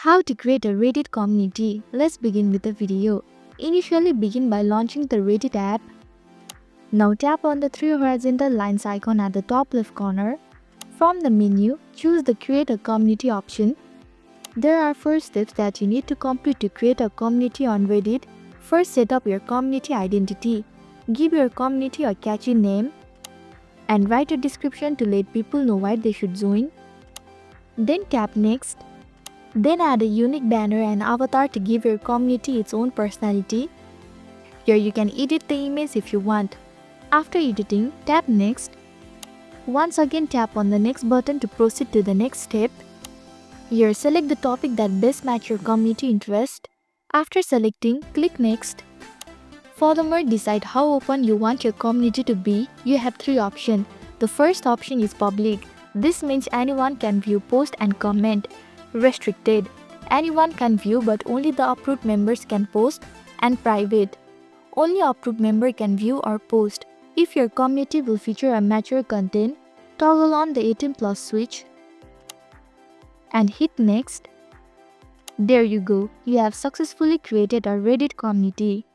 How to create a Reddit community. Let's begin with the video. Initially begin by launching the Reddit app. Now tap on the three horizontal lines icon at the top left corner. From the menu, choose the Create a Community option. There are 4 steps that you need to complete to create a community on Reddit. First, set up your community identity. Give your community a catchy name and write a description to let people know why they should join. Then tap Next. Then add a unique banner and avatar to give your community its own personality. Here you can edit the image if you want. After editing, tap Next. Once again tap on the Next button to proceed to the next step. Here select the topic that best match your community interest. After selecting, click Next. Furthermore, decide how open you want your community to be. You have 3 options. The first option is public. This means anyone can view, post and comment. Restricted. Anyone can view but only the approved members can post. And private. Only approved member can view or post. If your community will feature a mature content, toggle on the 18+ switch and hit Next. There you go. You have successfully created a Reddit community.